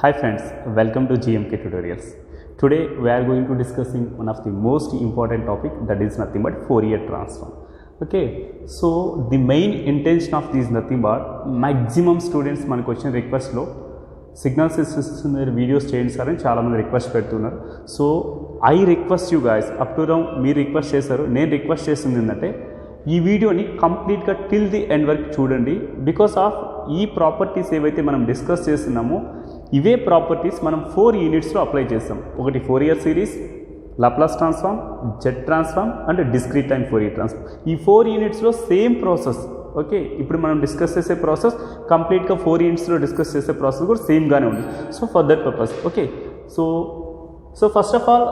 Hi friends, welcome to GMK Tutorials. Today we are going to discussing one of the most important topic, that is nothing but Fourier transform. Okay, so the main intention of this nothing but maximum students మన question రిక్వెస్ట్లో signals ఇస్తున్నారు, videos చేయండి sir అని చాలామంది request పెడుతున్నారు. So I request you guys, up to round మీరు request చేశారు, నేను request చేస్తుంది ఏంటంటే ఈ వీడియోని కంప్లీట్గా టిల్ ది ఎండ్ వరకు చూడండి. బికాస్ ఆఫ్ ఈ ప్రాపర్టీస్ ఏవైతే మనం డిస్కస్ చేస్తున్నామో ఇవే ప్రాపర్టీస్ మనం 4 యూనిట్స్లో అప్లై చేస్తాం. ఒకటి Fourier series, Laplace transform, Z transform and discrete time Fourier transform. ఈ 4 యూనిట్స్లో సేమ్ ప్రాసెస్. ఓకే, ఇప్పుడు మనం డిస్కస్ చేసే ప్రాసెస్ కంప్లీట్గా 4 యూనిట్స్లో డిస్కస్ చేసే ప్రాసెస్ కూడా సేమ్గానే ఉంది. So for that purpose okay. So first of all,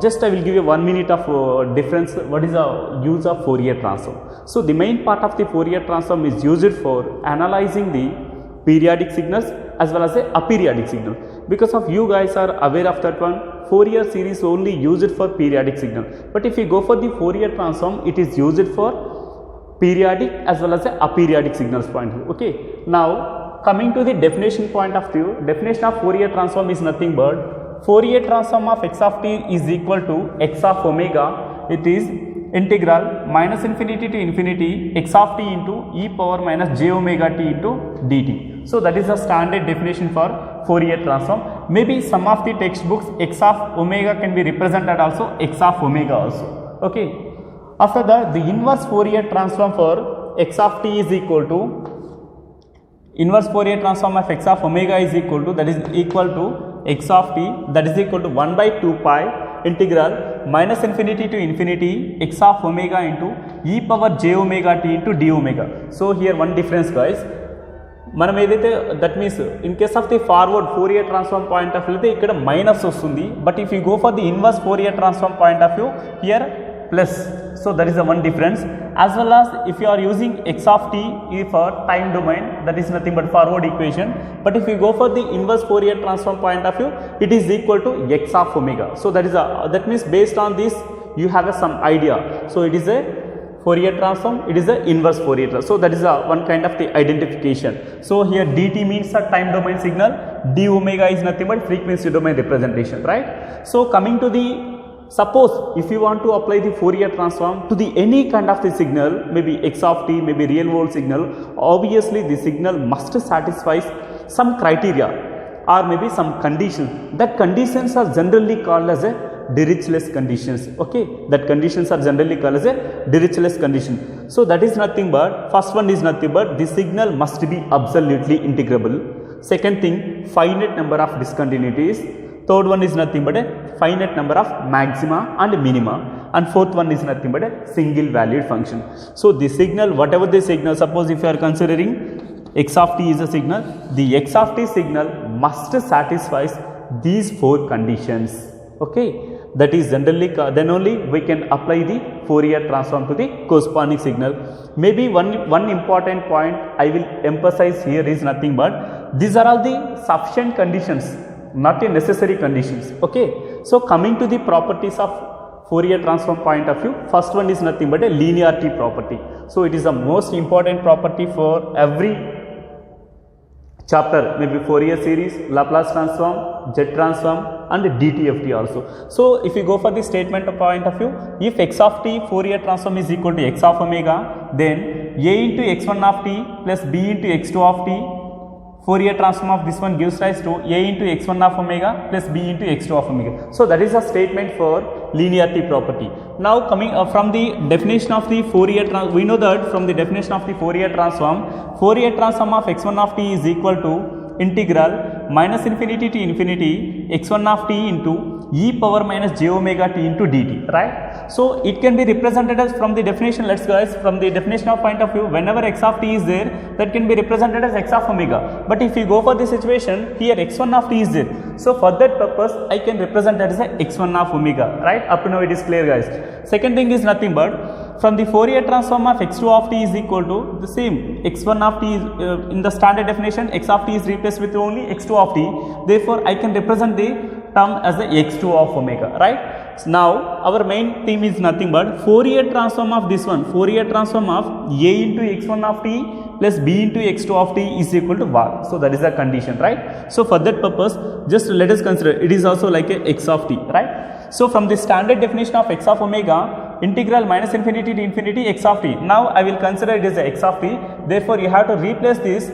just I will give you 1 minute of difference. What is the use of Fourier transform? So the main part of the Fourier transform is used for analyzing the periodic signals as well as the aperiodic signal. Because of you guys are aware of that one, Fourier series only used for periodic signal. But if you go for the Fourier transform, it is used for periodic as well as the aperiodic signals point of view. Okay. Now coming to the definition point of view, definition of Fourier transform is nothing but Fourier transform of x of t is equal to x of omega. It is integral minus infinity to infinity x of t into e power minus j omega t into dt. So that is the standard definition for Fourier transform. Maybe some of the textbooks x of omega can be represented also x of omega also. Okay. After that, the inverse Fourier transform for x of t is equal to inverse Fourier transform of x of omega is equal to, that is equal to x of t, that is equal to 1 by 2 pi integral minus infinity to infinity x of omega into e power j omega t into d omega. So here one difference guys, మనం ఏదైతే that means in case of the forward Fourier transform point of view అయితే ఇక్కడ minus వస్తుంది. But if you go for the inverse Fourier transform point of view here plus. So that is the one difference. As well as if you are using x of t for time domain, that is nothing but forward equation. But if you go for the inverse Fourier transform point of view, it is equal to x of omega. So that is that means based on this you have some idea. So it is a Fourier transform, it is a inverse Fourier transform. So that is one kind of the identification. So here dt means a time domain signal, d omega is nothing but frequency domain representation, right? So coming to the, suppose if you want to apply the Fourier transform to the any kind of the signal, maybe x of t, maybe real world signal, obviously the signal must satisfy some criteria or maybe some conditions. That conditions are generally called as a Dirichlet's conditions. Okay, that conditions are generally called as a Dirichlet's condition. So that is nothing but, first one is nothing but the signal must be absolutely integrable. Second thing, finite number of discontinuities. Third one is nothing but a finite number of maxima and minima, and fourth one is nothing but a single valued function. So the signal, whatever the signal, suppose if you are considering x of t is a signal, the x of t signal must satisfy these 4 conditions. Okay, that is generally, then only we can apply the Fourier transform to the corresponding signal. Maybe one important point I will emphasize here is nothing but these are all the sufficient conditions, not a necessary conditions. Okay, so coming to the properties of Fourier transform point of view, first one is nothing but a linearity property. So it is the most important property for every chapter, maybe Fourier series, Laplace transform, jet transform and DTFT also. So if you go for the statement point of view, if x of t Fourier transform is equal to x of omega, then a into x1 of t plus b into x2 of t, Fourier transform of this one gives rise to a into x1 of omega plus b into x2 of omega. So that is a statement for linearity property. Now coming from the definition of the Fourier transform, we know that from the definition of the Fourier transform of x1 of t is equal to integral minus infinity to infinity x1 of t into e power minus j omega t into dt, right? So it can be represented as, from the definition, let's guys, from the definition of point of view, whenever x of t is there, that can be represented as x of omega. But if you go for the situation here, x1 of t is there, so for that purpose I can represent that as a x1 of omega, right? Up to now it is clear guys. Second thing is nothing but from the Fourier transform of x2 of t is equal to the same x1 of t is, in the standard definition x of t is replaced with only x2 of t, therefore I can represent the term as the x2 of omega, right? Now our main theme is nothing but Fourier transform of this one, Fourier transform of a into x1 of t plus b into x2 of t is equal to 1. So that is the condition, right? So for that purpose, just let us consider it is also like a x of t, right? So from the standard definition of x of omega, integral minus infinity to infinity x of t. Now I will consider it as a x of t. Therefore you have to replace this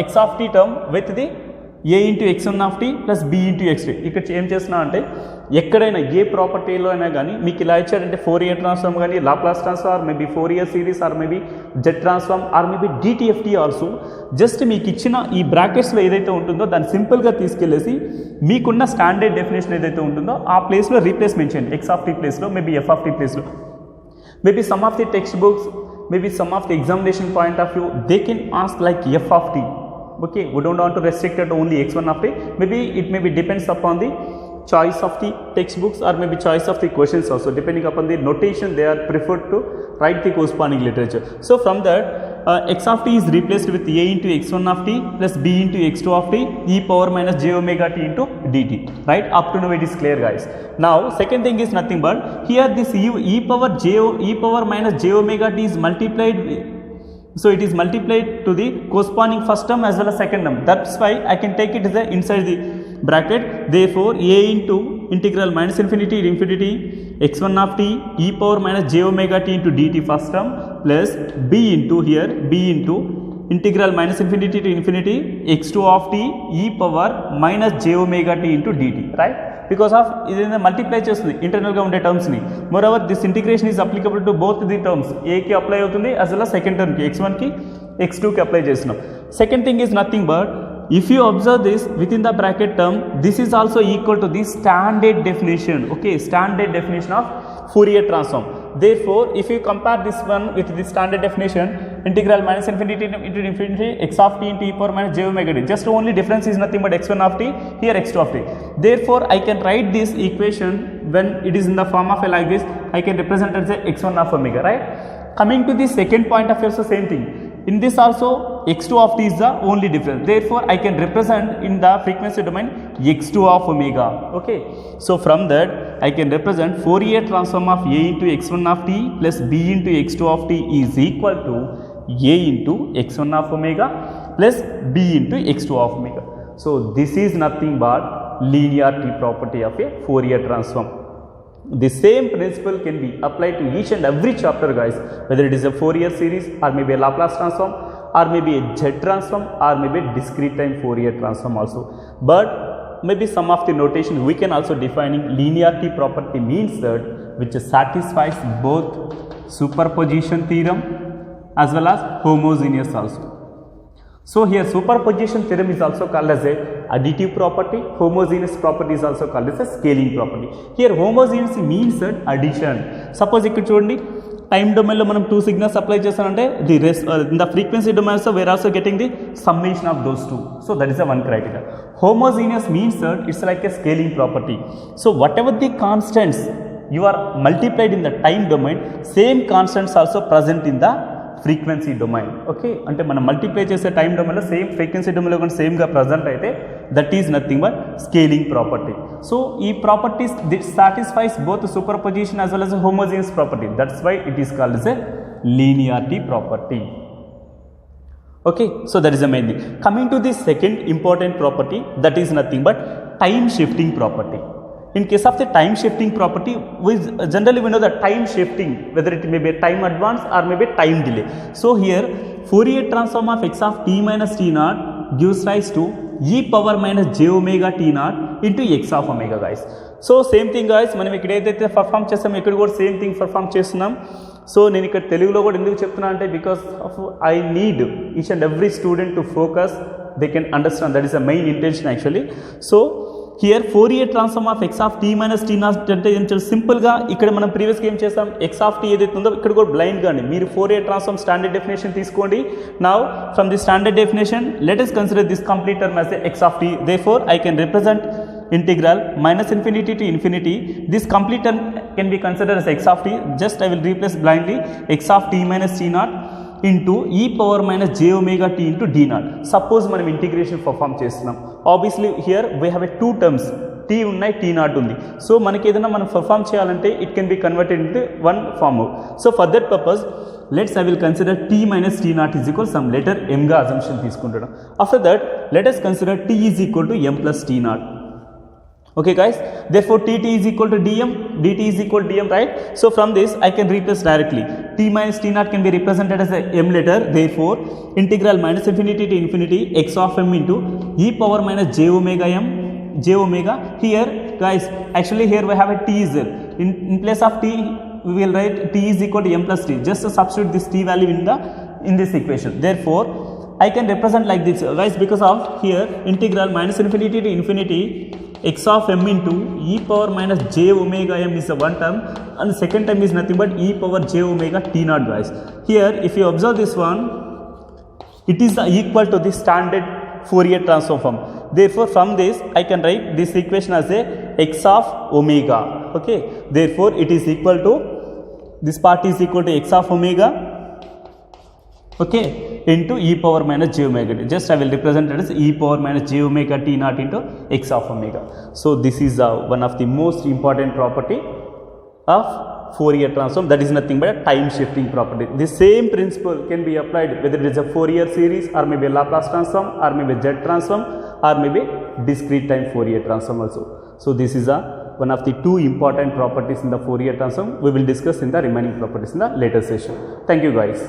x of t term with the a into x1 of T plus b into x2. ఇక్కడ ఏం చేస్తున్నా అంటే ఎక్కడైనా ఏ ప్రాపర్టీలో అయినా కానీ మీకు ఇలా ఇచ్చాడంటే ఫోరియర్ ట్రాన్స్ఫార్మ్ కానీ Laplace transform maybe Fourier series or maybe Z transform or maybe DTFT also just మీకు ఇచ్చిన ఈ బ్రాకెట్స్లో ఏదైతే ఉంటుందో దాన్ని సింపుల్గా తీసుకెళ్ళేసి మీకున్న స్టాండర్డ్ డెఫినేషన్ ఏదైతే ఉంటుందో ఆ ప్లేస్లో రీప్లేస్మెంట్ చేయండి. ఎక్స్ ఆఫ్ టీ ప్లేస్లో మేబీ ఎఫ్ ఆఫ్ టీ ప్లేస్లో maybe some of the text books maybe some of the examination point of view they can ask like F of T. Okay, we don't want to restrict it to only x1 of t. Maybe it may be depends upon the choice of the textbooks or maybe choice of the questions also, depending upon the notation they are preferred to write the corresponding literature. So from that x of t is replaced with a into x1 of t plus b into x2 of t e power minus j omega t into dt, right? Up to now it is clear, guys. Now second thing is nothing but here this e power minus j omega t is multiplied. So it is multiplied to the corresponding first term as well as second term. That's why I can take it as a inside the bracket. Therefore a into integral minus infinity to infinity x1 of t e power minus j omega t into dt first term plus b into here b into integral minus infinity to infinity x2 of t e power minus j omega t into dt, right? Because of ఇది multiply చేస్తుంది ఇంటర్నల్గా ఉండే టర్మ్స్ని. Moreover this integration is applicable to both the terms, ఏకి apply అవుతుంది as well as second టర్మ్కి x1కి x2కి అప్లై చేస్తున్నాం. Second thing is nothing but if you observe this within the bracket term this is also equal to the standard definition. Okay, standard definition of Fourier transform. Therefore if you compare this one with the standard definition, integral minus infinity into infinity x of t into e power minus j omega t, just only difference is nothing but x1 of t, here x2 of t. Therefore I can write this equation when it is in the form of a like this, I can represent it as x1 of omega, right? Coming to the second point of view, so same thing. In this also x2 of t is the only difference. Therefore I can represent in the frequency domain x2 of omega. Okay, so from that I can represent Fourier transform of a into x1 of t plus b into x2 of t is equal to a into x1 of omega plus b into x2 of omega. So this is nothing but linearity property of a Fourier transform. The same principle can be applied to each and every chapter, guys, whether it is a Fourier series or maybe a Laplace transform or maybe a Z transform or maybe a discrete time Fourier transform also. But maybe some of the notation we can also defining linearity property means that which satisfies both superposition theorem as well as homogeneous also. So here superposition theorem is also called as a additive property, homogeneous property is also called as a scaling property. Here homogeneous means that addition. Suppose ikkada chudandi time domain lo manam two signals apply chestanante the rest in the frequency domain so we are also getting the summation of those two. So that is the one criteria. Homogeneous means that it's like a scaling property. So whatever the constants you are multiplied in the time domain, same constants also present in the frequency domain. Okay, అంటే మనం multiply చేసే time డొమైన్లో same frequency డొమైన్లో కూడా సేమ్గా present అయితే that is nothing but scaling property. So ఈ properties that satisfies both superposition as well as homogeneous property. That's why it is called as a linearity property. Okay, so that is the main thing. Coming to the second important property, that is nothing but time shifting property. In case of the time shifting property, we generally we know that time shifting, whether it may be time advance or maybe time delay. So here Fourier transform of x of t minus t naught gives rise to e power minus j omega t naught into x of omega, guys. So same thing, guys, మనం ఇక్కడ ఏదైతే perform చేస్తామో ఇక్కడ కూడా same thing perform చేస్తున్నాం. So నేను ఇక్కడ తెలుగులో కూడా ఎందుకు చెప్తున్నా అంటే because of I need each and every student to focus, they can understand, that is the main intention actually. So here Fourier transform of x of t minus t naught అంటే ఏం చేయాలి, సింపుల్గా ఇక్కడ మనం ప్రీవియస్గా ఏం చేస్తాం, x of t ఏదైతే ఉందో ఇక్కడ కూడా బ్లైండ్గా అండి మీరు Fourier transform స్టాండర్డ్ డెఫినేషన్ తీసుకోండి. Now from the standard definition let us consider this complete term as the x of t. Therefore I can represent integral minus infinity to infinity, this complete term can be considered as x of t. Just I will replace blindly x of t minus t naught into e power minus j omega t into d naught. Suppose మనం integration perform చేస్తున్నాం, obviously here we have a two terms t ఉన్నాయి, t naught ఉంది. So మనకి ఏదైనా మనం perform చేయాలంటే it can be converted into one form. So for that purpose let's I will consider t minus t naught is equal some letter ఎంగా assumption తీసుకుంటున్నాం. After that let us consider t is equal to m plus t naught. Okay guys, therefore tt is equal to dm, dt is equal to dm, right? So from this I can replace directly. T minus t naught can be represented as a m letter. Therefore integral minus infinity to infinity x of m into e power minus j omega m, j omega. Here guys, actually here we have a t is there. In place of t we will write t is equal to m plus t. Just to substitute this t value in this equation. Therefore I can represent like this guys, because of here integral minus infinity to infinity x of m into e power minus j omega m is a one term, and the second term is nothing but e power j omega t naught guys. Here if you observe this one, it is equal to the standard Fourier transform form. Therefore from this I can write this equation as a x of omega. Okay, therefore it is equal to, this part is equal to x of omega, okay, into e power minus j omega t. Just I will represent it as e power minus j omega t naught into x of omega. So this is one of the most important property of Fourier transform, that is nothing but a time shifting property. The same principle can be applied whether it is a Fourier series or maybe a Laplace transform or maybe a Z transform or maybe discrete time Fourier transform also. So this is one of the two important properties in the Fourier transform. We will discuss in the remaining properties in the later session. Thank you guys.